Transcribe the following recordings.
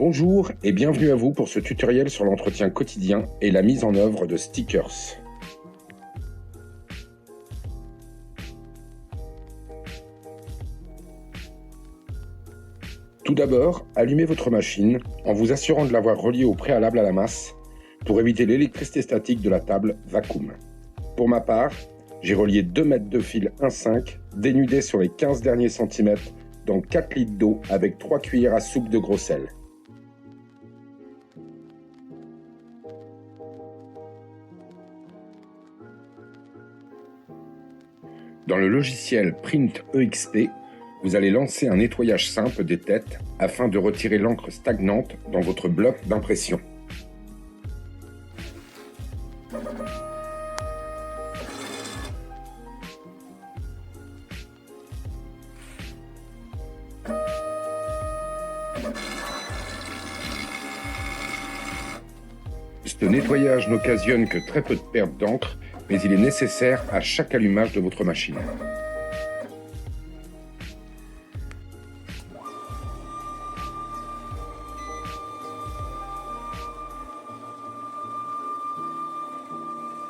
Bonjour et bienvenue à vous pour ce tutoriel sur l'entretien quotidien et la mise en œuvre de stickers. Tout d'abord, allumez votre machine en vous assurant de l'avoir reliée au préalable à la masse pour éviter l'électricité statique de la table vacuum. Pour ma part, j'ai relié 2 mètres de fil 1,5 dénudés sur les 15 derniers centimètres dans 4 litres d'eau avec 3 cuillères à soupe de gros sel. Dans le logiciel Print EXP, vous allez lancer un nettoyage simple des têtes afin de retirer l'encre stagnante dans votre bloc d'impression. Ce nettoyage n'occasionne que très peu de perte d'encre, mais il est nécessaire à chaque allumage de votre machine.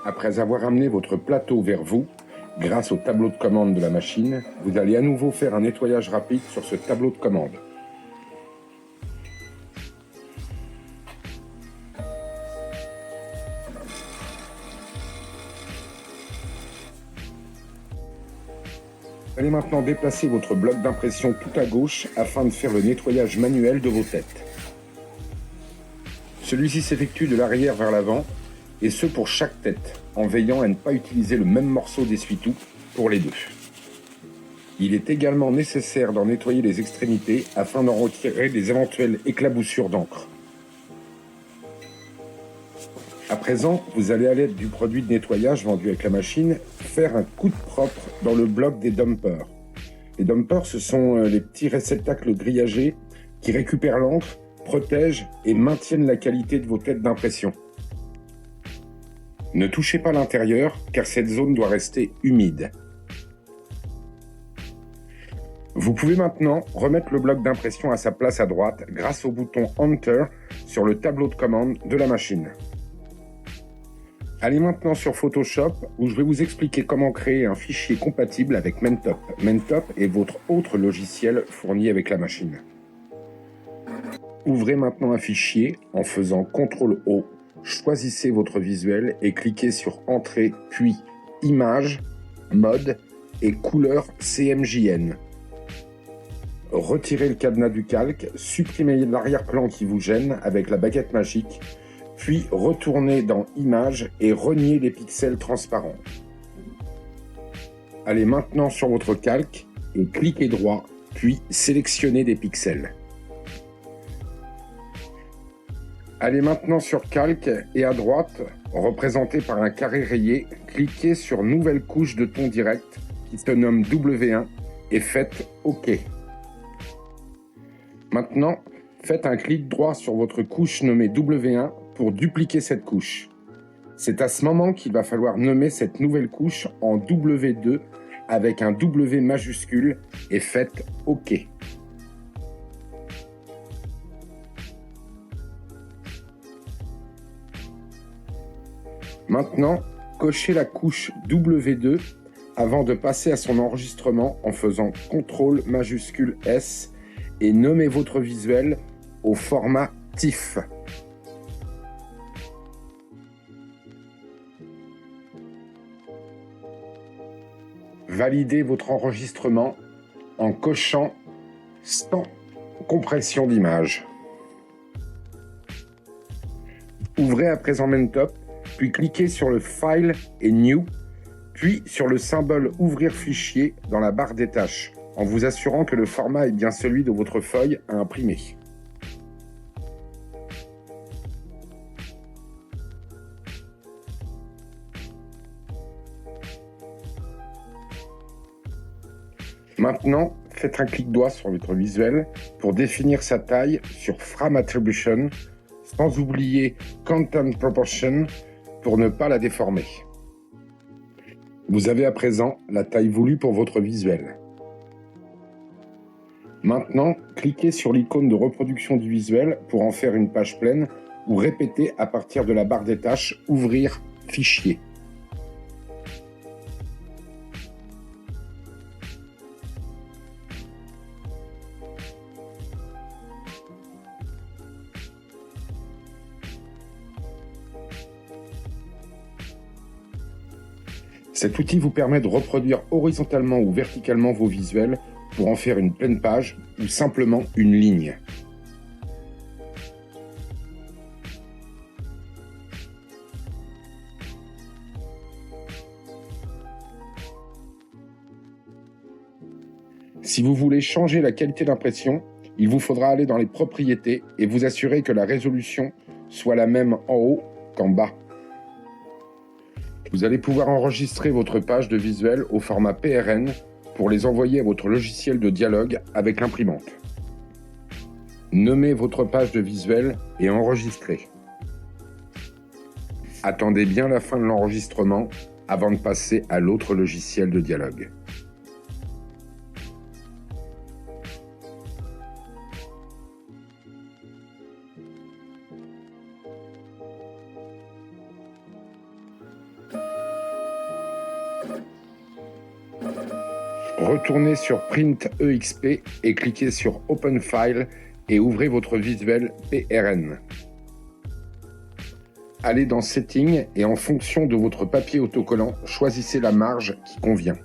Après avoir amené votre plateau vers vous, grâce au tableau de commande de la machine, vous allez à nouveau faire un nettoyage rapide sur ce tableau de commande. Vous allez maintenant déplacer votre bloc d'impression tout à gauche afin de faire le nettoyage manuel de vos têtes. Celui-ci s'effectue de l'arrière vers l'avant, et ce pour chaque tête, en veillant à ne pas utiliser le même morceau d'essuie-tout pour les deux. Il est également nécessaire d'en nettoyer les extrémités afin d'en retirer les éventuelles éclaboussures d'encre. À présent, vous allez à l'aide du produit de nettoyage vendu avec la machine, faire un coup de propre dans le bloc des dumpers. Les dumpers, ce sont les petits réceptacles grillagés qui récupèrent l'encre, protègent et maintiennent la qualité de vos têtes d'impression. Ne touchez pas l'intérieur car cette zone doit rester humide. Vous pouvez maintenant remettre le bloc d'impression à sa place à droite grâce au bouton Enter sur le tableau de commande de la machine. Allez maintenant sur Photoshop où je vais vous expliquer comment créer un fichier compatible avec Mentop. Mentop est votre autre logiciel fourni avec la machine. Ouvrez maintenant un fichier en faisant CTRL-O, choisissez votre visuel et cliquez sur Entrée puis Images, Mode et Couleur CMJN. Retirez le cadenas du calque, supprimez l'arrière-plan qui vous gêne avec la baguette magique, puis retournez dans Images et reniez les pixels transparents. Allez maintenant sur votre calque et cliquez droit, puis sélectionnez des pixels. Allez maintenant sur Calque et à droite, représenté par un carré rayé, cliquez sur Nouvelle couche de ton direct qui se nomme W1 et faites OK. Maintenant, faites un clic droit sur votre couche nommée W1 pour dupliquer cette couche. C'est à ce moment qu'il va falloir nommer cette nouvelle couche en W2 avec un W majuscule et faites OK. Maintenant, cochez la couche W2 avant de passer à son enregistrement en faisant CTRL majuscule S et nommez votre visuel au format TIFF. Validez votre enregistrement en cochant sans compression d'image. Ouvrez à présent Mentop, puis cliquez sur le File et New, puis sur le symbole Ouvrir fichier dans la barre des tâches, en vous assurant que le format est bien celui de votre feuille à imprimer. Maintenant, faites un clic droit sur votre visuel pour définir sa taille sur Frame Attribution, sans oublier Content Proportion pour ne pas la déformer. Vous avez à présent la taille voulue pour votre visuel. Maintenant, cliquez sur l'icône de reproduction du visuel pour en faire une page pleine ou répétez à partir de la barre des tâches « Ouvrir fichier ». Cet outil vous permet de reproduire horizontalement ou verticalement vos visuels pour en faire une pleine page ou simplement une ligne. Si vous voulez changer la qualité d'impression, il vous faudra aller dans les propriétés et vous assurer que la résolution soit la même en haut qu'en bas. Vous allez pouvoir enregistrer votre page de visuel au format PRN pour les envoyer à votre logiciel de dialogue avec l'imprimante. Nommez votre page de visuel et enregistrez. Attendez bien la fin de l'enregistrement avant de passer à l'autre logiciel de dialogue. Retournez sur Print EXP et cliquez sur Open File et ouvrez votre visuel PRN. Allez dans Settings et en fonction de votre papier autocollant, choisissez la marge qui convient.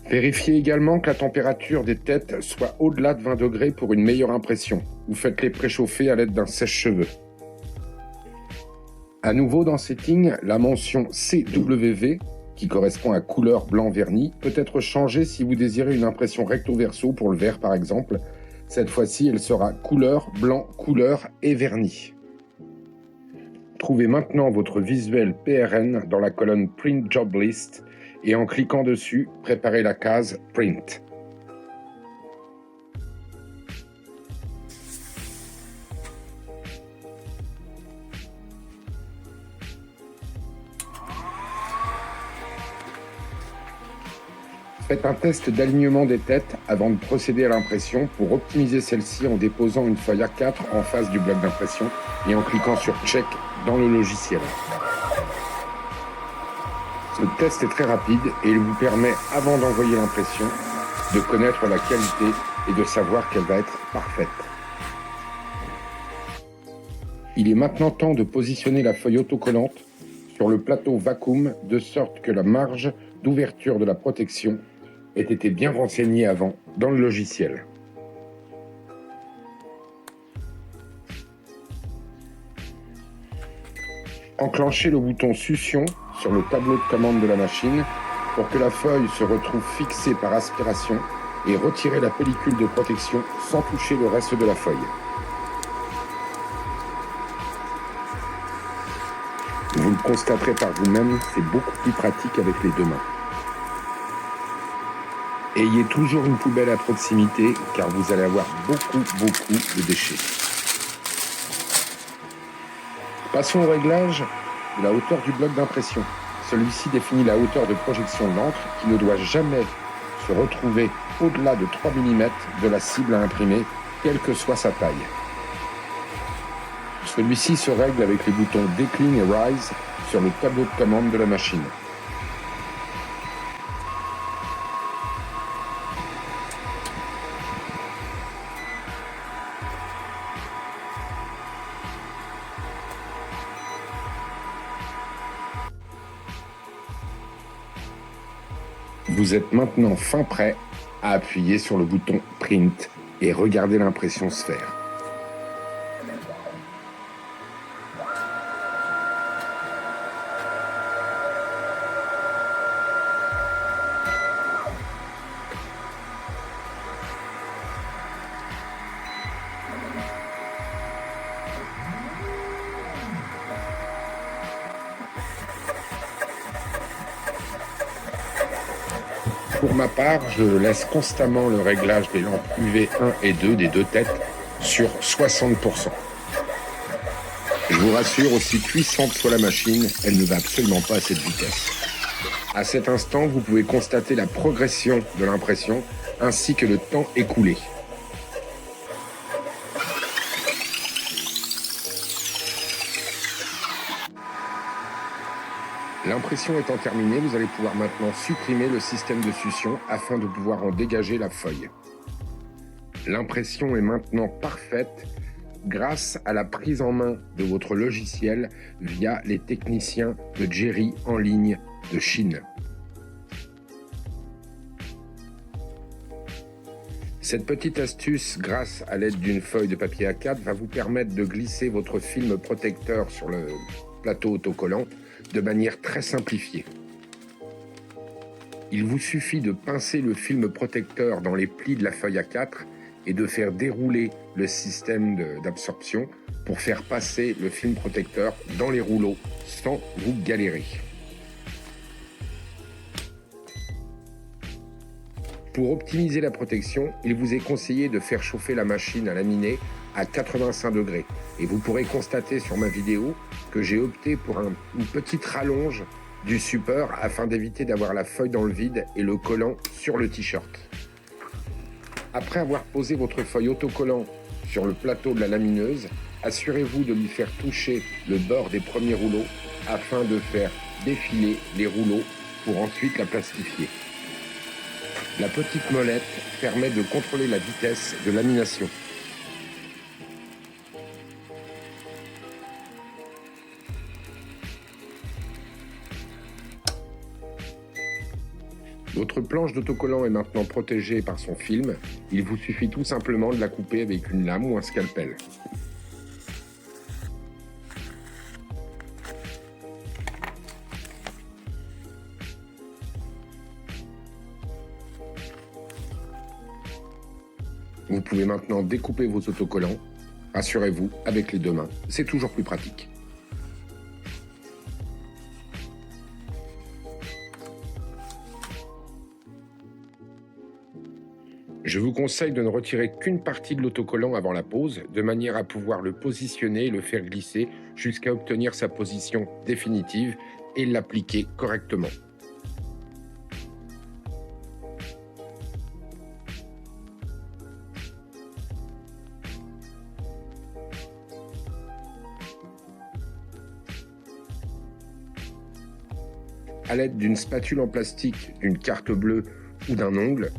Vérifiez également que la température des têtes soit au-delà de 20 degrés pour une meilleure impression, ou faites-les préchauffer à l'aide d'un sèche-cheveux. À nouveau dans Settings, la mention CWV, qui correspond à couleur blanc verni, peut être changée si vous désirez une impression recto verso pour le vert par exemple. Cette fois-ci, elle sera couleur, blanc, couleur et verni. Trouvez maintenant votre visuel PRN dans la colonne Print Job List et en cliquant dessus, préparez la case Print. Faites un test d'alignement des têtes avant de procéder à l'impression pour optimiser celle-ci en déposant une feuille A4 en face du bloc d'impression et en cliquant sur Check dans le logiciel. Ce test est très rapide et il vous permet, avant d'envoyer l'impression, de connaître la qualité et de savoir qu'elle va être parfaite. Il est maintenant temps de positionner la feuille autocollante sur le plateau vacuum de sorte que la marge d'ouverture de la protection ait été bien renseignée avant dans le logiciel. Enclenchez le bouton Succion sur le tableau de commande de la machine pour que la feuille se retrouve fixée par aspiration et retirez la pellicule de protection sans toucher le reste de la feuille. Vous le constaterez par vous-même, c'est beaucoup plus pratique avec les deux mains. Ayez toujours une poubelle à proximité car vous allez avoir beaucoup de déchets. Passons au réglage de la hauteur du bloc d'impression. Celui-ci définit la hauteur de projection de l'encre qui ne doit jamais se retrouver au-delà de 3 mm de la cible à imprimer, quelle que soit sa taille. Celui-ci se règle avec les boutons Decline et Rise sur le tableau de commande de la machine. Vous êtes maintenant fin prêt à appuyer sur le bouton Print et regarder l'impression se faire. Pour ma part, je laisse constamment le réglage des lampes UV 1 et 2 des deux têtes sur 60%. Je vous rassure, aussi puissante soit la machine, elle ne va absolument pas à cette vitesse. À cet instant, vous pouvez constater la progression de l'impression ainsi que le temps écoulé. L'impression étant terminée, vous allez pouvoir maintenant supprimer le système de succion afin de pouvoir en dégager la feuille. L'impression est maintenant parfaite grâce à la prise en main de votre logiciel via les techniciens de Jerry en ligne de Chine. Cette petite astuce, grâce à l'aide d'une feuille de papier A4, va vous permettre de glisser votre film protecteur sur le plateau autocollant de manière très simplifiée. Il vous suffit de pincer le film protecteur dans les plis de la feuille A4 et de faire dérouler le système d'absorption pour faire passer le film protecteur dans les rouleaux sans vous galérer. Pour optimiser la protection, il vous est conseillé de faire chauffer la machine à laminer à 85 degrés. Et vous pourrez constater sur ma vidéo que j'ai opté pour une petite rallonge du support afin d'éviter d'avoir la feuille dans le vide et le collant sur le t-shirt. Après avoir posé votre feuille autocollant sur le plateau de la lamineuse, assurez-vous de lui faire toucher le bord des premiers rouleaux afin de faire défiler les rouleaux pour ensuite la plastifier. La petite molette permet de contrôler la vitesse de lamination. Votre planche d'autocollant est maintenant protégée par son film. Il vous suffit tout simplement de la couper avec une lame ou un scalpel. Vous pouvez maintenant découper vos autocollants. Rassurez-vous, avec les deux mains, c'est toujours plus pratique. Je vous conseille de ne retirer qu'une partie de l'autocollant avant la pose, de manière à pouvoir le positionner et le faire glisser jusqu'à obtenir sa position définitive et l'appliquer correctement. À l'aide d'une spatule en plastique, d'une carte bleue ou d'un ongle,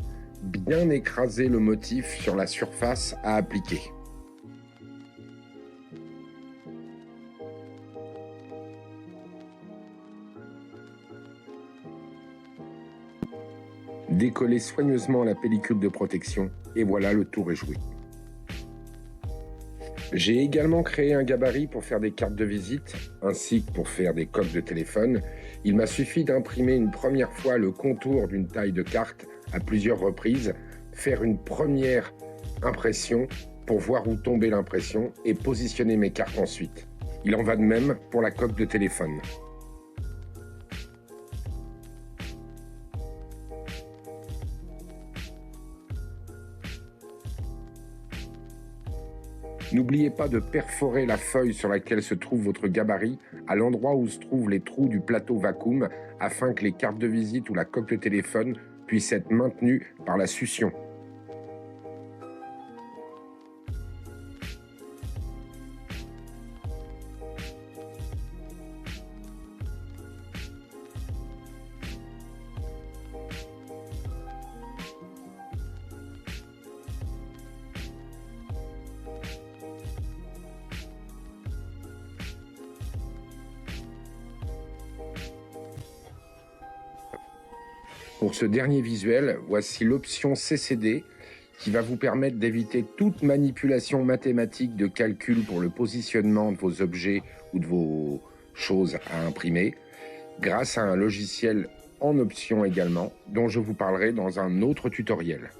bien écraser le motif sur la surface à appliquer. Décollez soigneusement la pellicule de protection et voilà, le tour est joué. J'ai également créé un gabarit pour faire des cartes de visite, ainsi que pour faire des coques de téléphone. Il m'a suffi d'imprimer une première fois le contour d'une taille de carte à plusieurs reprises, faire une première impression pour voir où tombait l'impression et positionner mes cartes ensuite. Il en va de même pour la coque de téléphone. N'oubliez pas de perforer la feuille sur laquelle se trouve votre gabarit à l'endroit où se trouvent les trous du plateau vacuum afin que les cartes de visite ou la coque de téléphone puissent être maintenues par la succion. Pour ce dernier visuel, voici l'option CCD qui va vous permettre d'éviter toute manipulation mathématique de calcul pour le positionnement de vos objets ou de vos choses à imprimer, grâce à un logiciel en option également, dont je vous parlerai dans un autre tutoriel.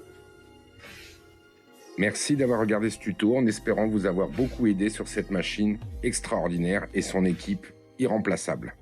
Merci d'avoir regardé ce tuto en espérant vous avoir beaucoup aidé sur cette machine extraordinaire et son équipe irremplaçable.